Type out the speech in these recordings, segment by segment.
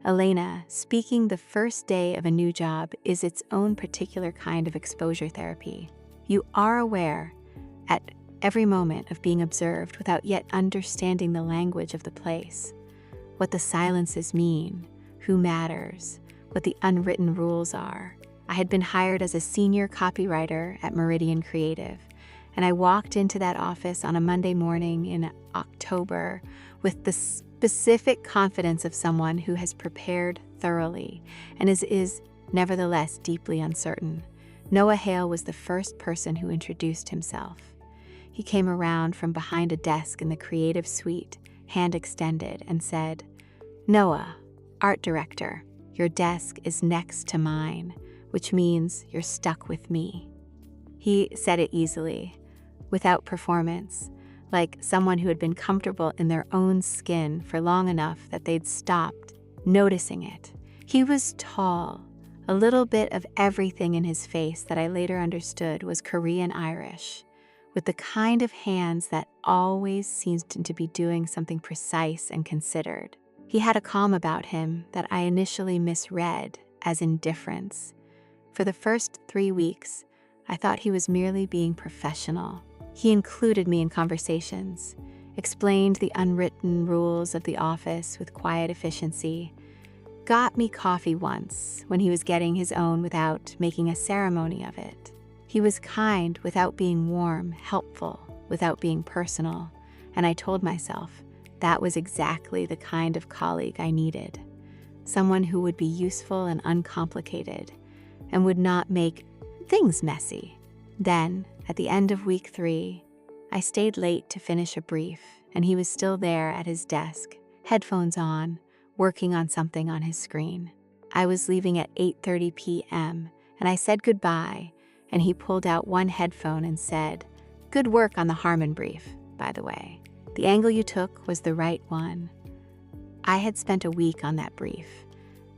Elena, speaking the first day of a new job is its own particular kind of exposure therapy. You are aware at every moment of being observed without yet understanding the language of the place, what the silences mean, who matters, what the unwritten rules are. I had been hired as a senior copywriter at Meridian Creative, and I walked into that office on a Monday morning in October with the specific confidence of someone who has prepared thoroughly and is nevertheless deeply uncertain. Noah Hale was the first person who introduced himself. He came around from behind a desk in the creative suite, hand extended, and said, "Noah, art director, your desk is next to mine, which means you're stuck with me." He said it easily, without performance, like someone who had been comfortable in their own skin for long enough that they'd stopped noticing it. He was tall, a little bit of everything in his face that I later understood was Korean Irish, with the kind of hands that always seemed to be doing something precise and considered. He had a calm about him that I initially misread as indifference. For the first 3 weeks, I thought he was merely being professional. He included me in conversations, explained the unwritten rules of the office with quiet efficiency, got me coffee once when he was getting his own without making a ceremony of it. He was kind without being warm, helpful without being personal, and I told myself that was exactly the kind of colleague I needed. Someone who would be useful and uncomplicated and would not make things messy. Then, at the end of week 3, I stayed late to finish a brief, and he was still there at his desk, headphones on, working on something on his screen. I was leaving at 8:30 p.m., and I said goodbye, and he pulled out one headphone and said, "Good work on the Harmon brief, by the way. The angle you took was the right one." I had spent a week on that brief.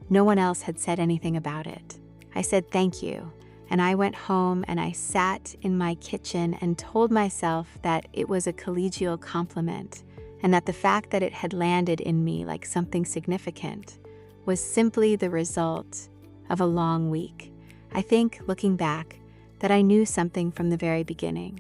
No one else had said anything about it. I said thank you, and I went home and I sat in my kitchen and told myself that it was a collegial compliment and that the fact that it had landed in me like something significant was simply the result of a long week. I think, looking back, that I knew something from the very beginning.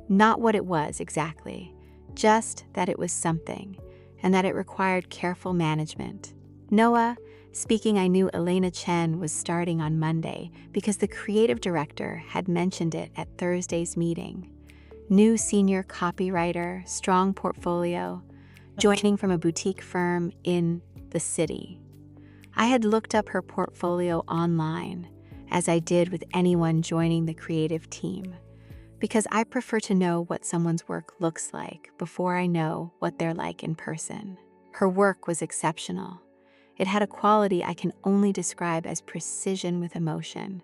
Not what it was exactly, just that it was something, and that it required careful management. Noah, speaking, I knew Elena Chen was starting on Monday because the creative director had mentioned it at Thursday's meeting. New senior copywriter, strong portfolio, joining from a boutique firm in the city. I had looked up her portfolio online, as I did with anyone joining the creative team, because I prefer to know what someone's work looks like before I know what they're like in person. Her work was exceptional. It had a quality I can only describe as precision with emotion.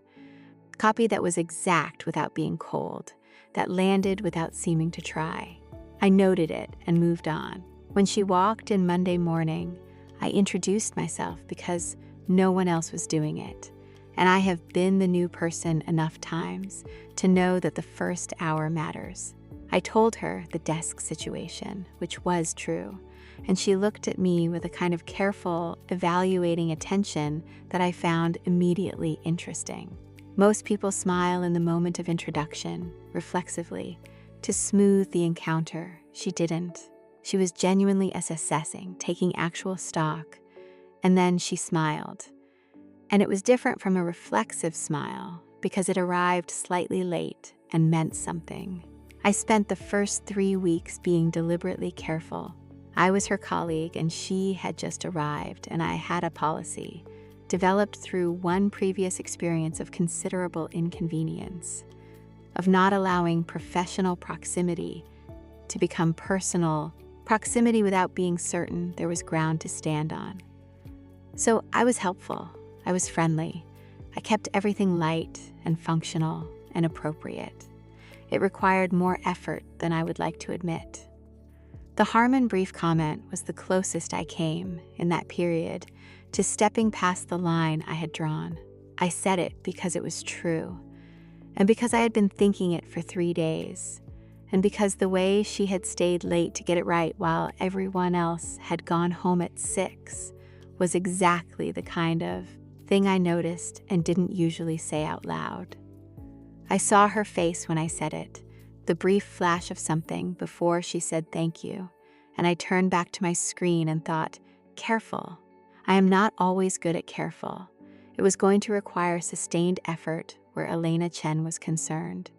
Copy that was exact without being cold, that landed without seeming to try. I noted it and moved on. When she walked in Monday morning, I introduced myself because no one else was doing it. And I have been the new person enough times to know that the first hour matters. I told her the desk situation, which was true, and she looked at me with a kind of careful, evaluating attention that I found immediately interesting. Most people smile in the moment of introduction, reflexively, to smooth the encounter. She didn't. She was genuinely assessing, taking actual stock, and then she smiled. And it was different from a reflexive smile because it arrived slightly late and meant something. I spent the first 3 weeks being deliberately careful. I was her colleague and she had just arrived, and I had a policy, developed through one previous experience of considerable inconvenience, of not allowing professional proximity to become personal proximity without being certain there was ground to stand on. So I was helpful. I was friendly. I kept everything light and functional and appropriate. It required more effort than I would like to admit. The Harmon brief comment was the closest I came in that period to stepping past the line I had drawn. I said it because it was true, and because I had been thinking it for 3 days, and because the way she had stayed late to get it right while everyone else had gone home at 6 was exactly the kind of thing I noticed and didn't usually say out loud. I saw her face when I said it, the brief flash of something before she said thank you, and I turned back to my screen and thought, careful. I am not always good at careful. It was going to require sustained effort where Elena Chen was concerned.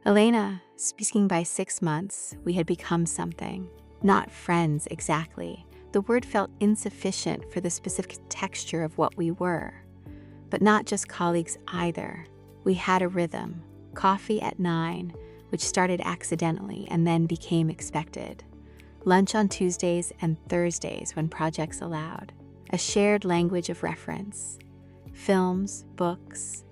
Elena, speaking by 6 months, we had become something. Not friends exactly. The word felt insufficient for the specific texture of what we were. But not just colleagues either. We had a rhythm, coffee at 9, which started accidentally and then became expected. Lunch on Tuesdays and Thursdays when projects allowed. A shared language of reference. Films, books,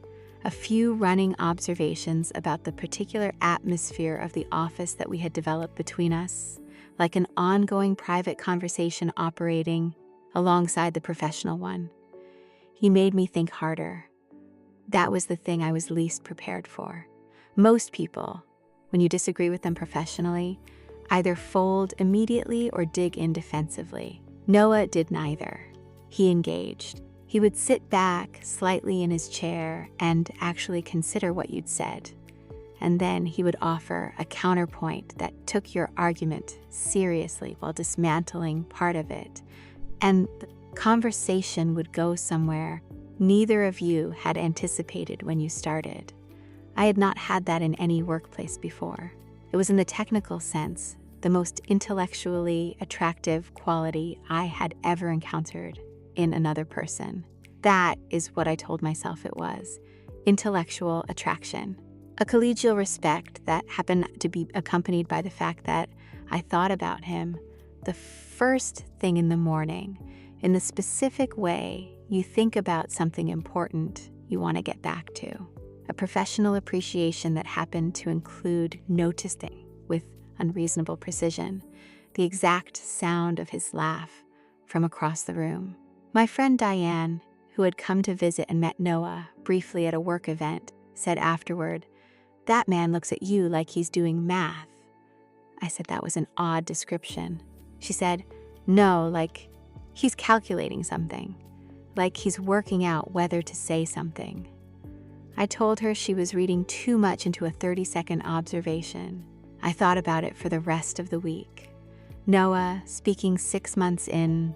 a few running observations about the particular atmosphere of the office that we had developed between us, like an ongoing private conversation operating alongside the professional one. He made me think harder. That was the thing I was least prepared for. Most people, when you disagree with them professionally, either fold immediately or dig in defensively. Noah did neither. He engaged. He would sit back slightly in his chair and actually consider what you'd said. And then he would offer a counterpoint that took your argument seriously while dismantling part of it. And the conversation would go somewhere neither of you had anticipated when you started. I had not had that in any workplace before. It was in the technical sense, the most intellectually attractive quality I had ever encountered in another person. That is what I told myself it was. Intellectual attraction. A collegial respect that happened to be accompanied by the fact that I thought about him the first thing in the morning, in the specific way you think about something important you want to get back to. A professional appreciation that happened to include noticing with unreasonable precision the exact sound of his laugh from across the room. My friend Diane, who had come to visit and met Noah briefly at a work event, said afterward, "That man looks at you like he's doing math." I said that was an odd description. She said, "No, like he's calculating something, like he's working out whether to say something." I told her she was reading too much into a 30-second observation. I thought about it for the rest of the week. Noah, speaking 6 months in,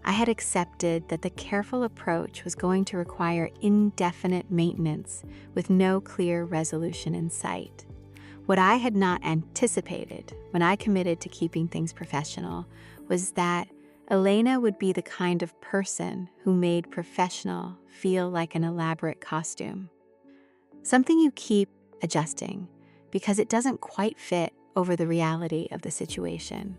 I had accepted that the careful approach was going to require indefinite maintenance with no clear resolution in sight. What I had not anticipated when I committed to keeping things professional was that Elena would be the kind of person who made professional feel like an elaborate costume. Something you keep adjusting because it doesn't quite fit over the reality of the situation.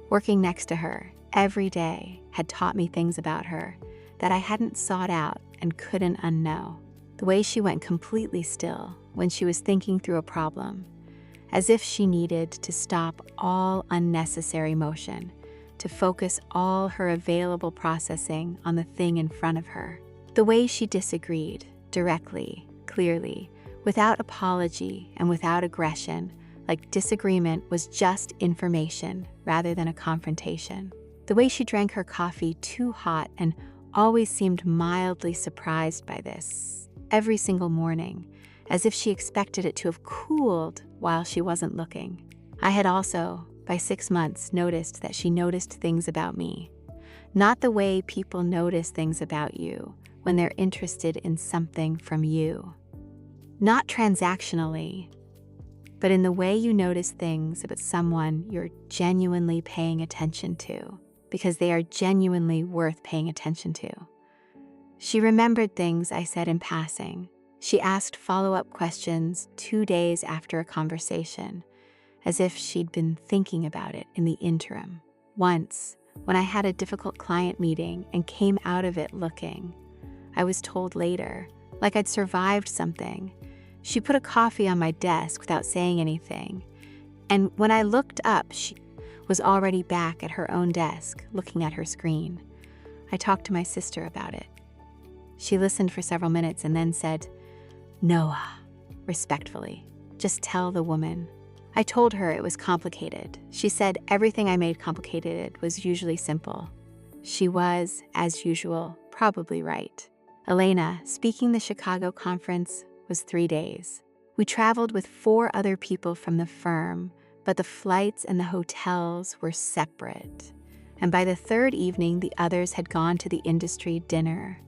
Working next to her every day had taught me things about her that I hadn't sought out and couldn't unknow. The way she went completely still when she was thinking through a problem, as if she needed to stop all unnecessary motion, to focus all her available processing on the thing in front of her. The way she disagreed, directly, clearly, without apology and without aggression, like disagreement was just information rather than a confrontation. The way she drank her coffee too hot and always seemed mildly surprised by this, every single morning, as if she expected it to have cooled while she wasn't looking. I had also, by 6 months, noticed that she noticed things about me. Not the way people notice things about you when they're interested in something from you. Not transactionally, but in the way you notice things about someone you're genuinely paying attention to, because they are genuinely worth paying attention to. She remembered things I said in passing. She asked follow-up questions 2 days after a conversation, as if she'd been thinking about it in the interim. Once, when I had a difficult client meeting and came out of it looking, I was told later, like I'd survived something. She put a coffee on my desk without saying anything, and when I looked up, she was already back at her own desk, looking at her screen. I talked to my sister about it. She listened for several minutes and then said, "Noah," respectfully, "just tell the woman." I told her it was complicated. She said everything I made complicated was usually simple. She was, as usual, probably right. Elena, speaking the Chicago conference, was 3 days. We traveled with 4 other people from the firm, but the flights and the hotels were separate. And by the 3rd evening, the others had gone to the industry dinner.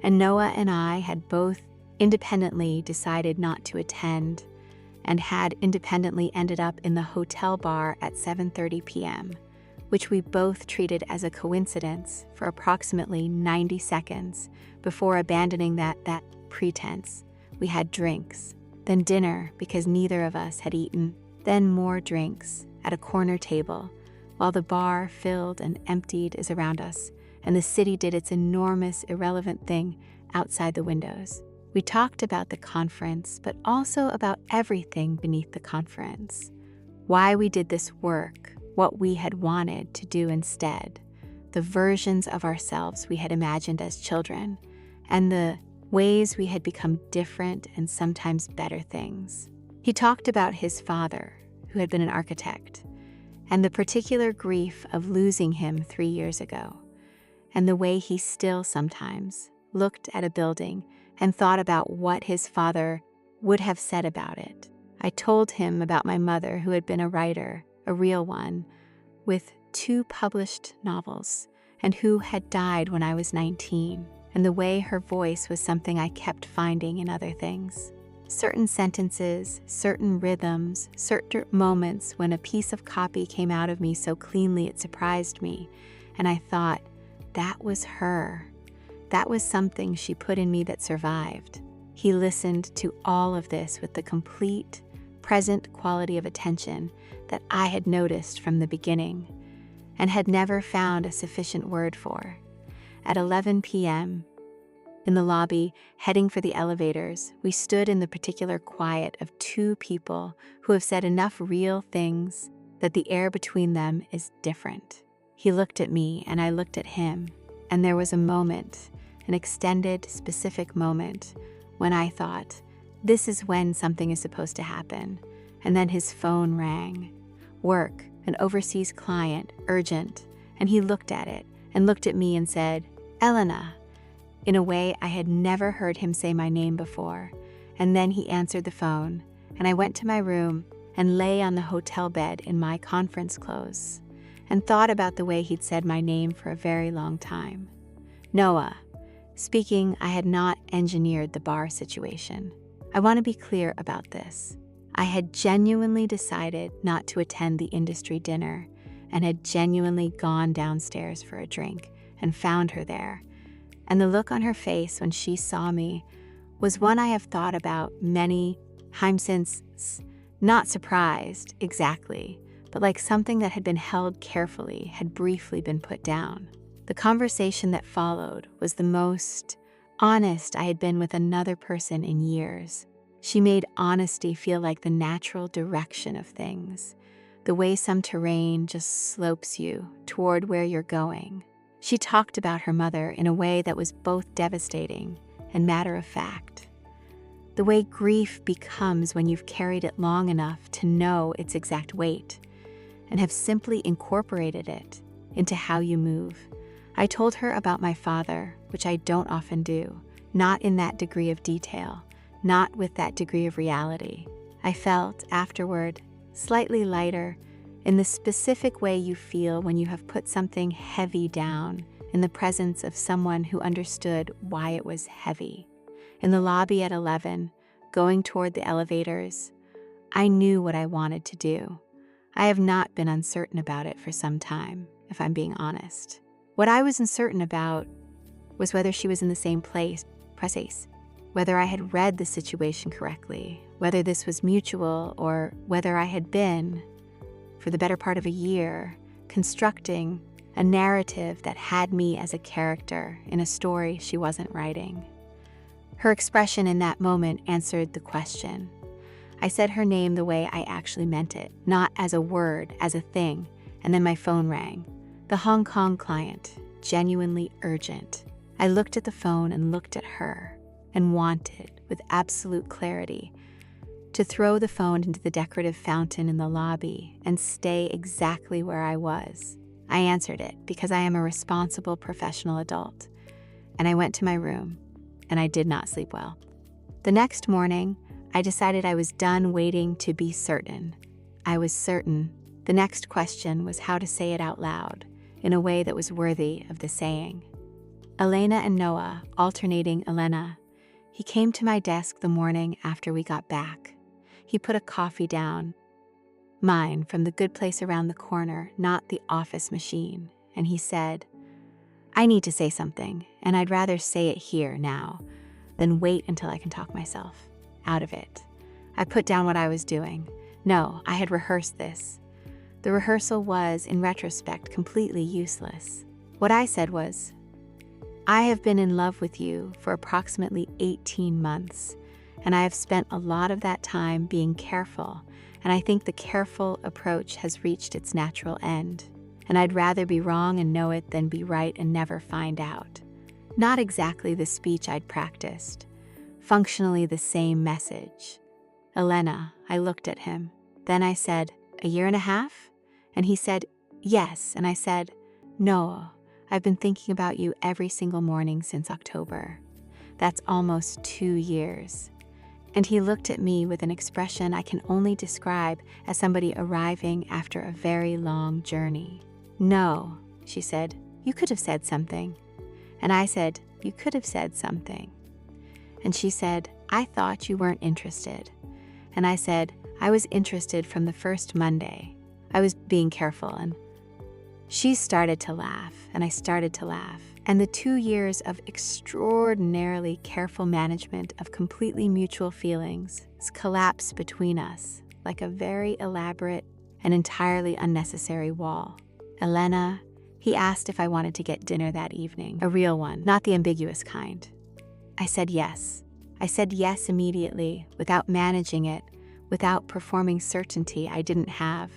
And Noah and I had both independently decided not to attend and had independently ended up in the hotel bar at 7:30 p.m., which we both treated as a coincidence for approximately 90 seconds before abandoning that pretense. We had drinks, then dinner because neither of us had eaten, then more drinks at a corner table, while the bar filled and emptied is around us, and the city did its enormous, irrelevant thing outside the windows. We talked about the conference, but also about everything beneath the conference. Why we did this work, what we had wanted to do instead, the versions of ourselves we had imagined as children, and the ways we had become different and sometimes better things. He talked about his father, who had been an architect, and the particular grief of losing him 3 years ago, and the way he still sometimes looked at a building and thought about what his father would have said about it. I told him about my mother, who had been a writer, a real one, with 2 published novels, and who had died when I was 19, and the way her voice was something I kept finding in other things. Certain sentences, certain rhythms, certain moments when a piece of copy came out of me so cleanly it surprised me, and I thought, that was her. That was something she put in me that survived. He listened to all of this with the complete, present quality of attention that I had noticed from the beginning and had never found a sufficient word for. At 11 p.m., in the lobby, heading for the elevators, we stood in the particular quiet of 2 people who have said enough real things that the air between them is different. He looked at me and I looked at him, and there was a moment, an extended, specific moment, when I thought, this is when something is supposed to happen. And then his phone rang. Work, an overseas client, urgent, and he looked at it and looked at me and said, Elena, in a way I had never heard him say my name before. And then he answered the phone, and I went to my room and lay on the hotel bed in my conference clothes and thought about the way he'd said my name for a very long time. Noah. Speaking, I had not engineered the bar situation. I want to be clear about this. I had genuinely decided not to attend the industry dinner and had genuinely gone downstairs for a drink and found her there. And the look on her face when she saw me was one I have thought about many times since, not surprised exactly, but like something that had been held carefully, had briefly been put down. The conversation that followed was the most honest I had been with another person in years. She made honesty feel like the natural direction of things, the way some terrain just slopes you toward where you're going. She talked about her mother in a way that was both devastating and matter of fact. The way grief becomes when you've carried it long enough to know its exact weight and have simply incorporated it into how you move. I told her about my father, which I don't often do, not in that degree of detail, not with that degree of reality. I felt, afterward, slightly lighter in the specific way you feel when you have put something heavy down in the presence of someone who understood why it was heavy. In the lobby at 11, going toward the elevators, I knew what I wanted to do. I have not been uncertain about it for some time, if I'm being honest. What I was uncertain about was whether she was in the same place, whether I had read the situation correctly, whether this was mutual, or whether I had been, for the better part of a year, constructing a narrative that had me as a character in a story she wasn't writing. Her expression in that moment answered the question. I said her name the way I actually meant it, not as a word, as a thing, and then my phone rang. The Hong Kong client, genuinely urgent. I looked at the phone and looked at her and wanted, with absolute clarity, to throw the phone into the decorative fountain in the lobby and stay exactly where I was. I answered it because I am a responsible professional adult. And I went to my room, and I did not sleep well. The next morning, I decided I was done waiting to be certain. I was certain. The next question was how to say it out loud, in a way that was worthy of the saying. Elena and Noah, alternating Elena. He came to my desk the morning after we got back. He put a coffee down, mine from the good place around the corner, not the office machine, and he said, I need to say something, and I'd rather say it here now than wait until I can talk myself out of it. I put down what I was doing. No, I had rehearsed this. The rehearsal was, in retrospect, completely useless. What I said was, I have been in love with you for approximately 18 months, and I have spent a lot of that time being careful, and I think the careful approach has reached its natural end, and I'd rather be wrong and know it than be right and never find out. Not exactly the speech I'd practiced, functionally the same message. Elena, I looked at him. Then I said, a year and a half? And he said, yes, and I said, no, I've been thinking about you every single morning since October. That's almost 2 years. And he looked at me with an expression I can only describe as somebody arriving after a very long journey. No, she said, you could have said something. And I said, you could have said something. And she said, I thought you weren't interested. And I said, I was interested from the first Monday. I was being careful, and she started to laugh, and I started to laugh. And the 2 years of extraordinarily careful management of completely mutual feelings collapsed between us like a very elaborate and entirely unnecessary wall. Elena, he asked if I wanted to get dinner that evening, a real one, not the ambiguous kind. I said yes. I said yes immediately, without managing it, without performing certainty I didn't have,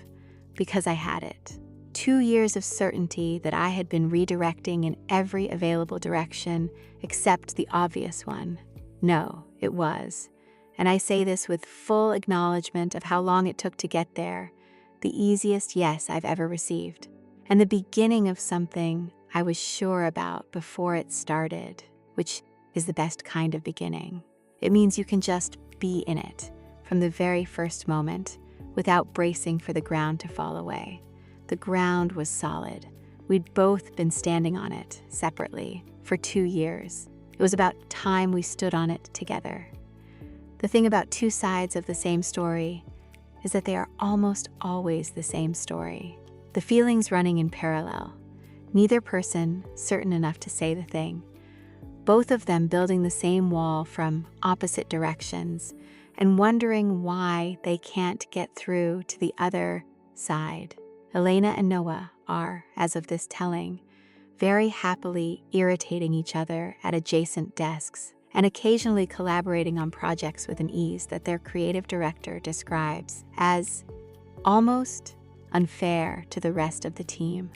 because I had it. 2 years of certainty that I had been redirecting in every available direction except the obvious one. No, it was. And I say this with full acknowledgement of how long it took to get there, the easiest yes I've ever received. And the beginning of something I was sure about before it started, which is the best kind of beginning. It means you can just be in it from the very first moment without bracing for the ground to fall away. The ground was solid. We'd both been standing on it, separately, for 2 years. It was about time we stood on it together. The thing about two sides of the same story is that they are almost always the same story. The feelings running in parallel. Neither person certain enough to say the thing. Both of them building the same wall from opposite directions and wondering why they can't get through to the other side. Elena and Noah are, as of this telling, very happily irritating each other at adjacent desks and occasionally collaborating on projects with an ease that their creative director describes as almost unfair to the rest of the team.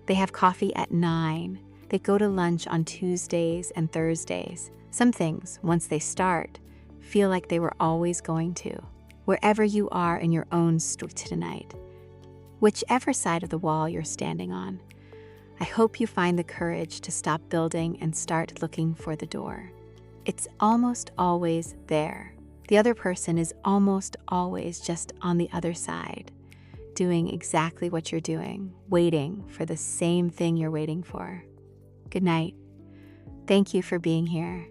They have coffee at 9. They go to lunch on Tuesdays and Thursdays. Some things, once they start, feel like they were always going to. Wherever you are in your own story tonight, whichever side of the wall you're standing on, I hope you find the courage to stop building and start looking for the door. It's almost always there. The other person is almost always just on the other side, doing exactly what you're doing, waiting for the same thing you're waiting for. Good night. Thank you for being here.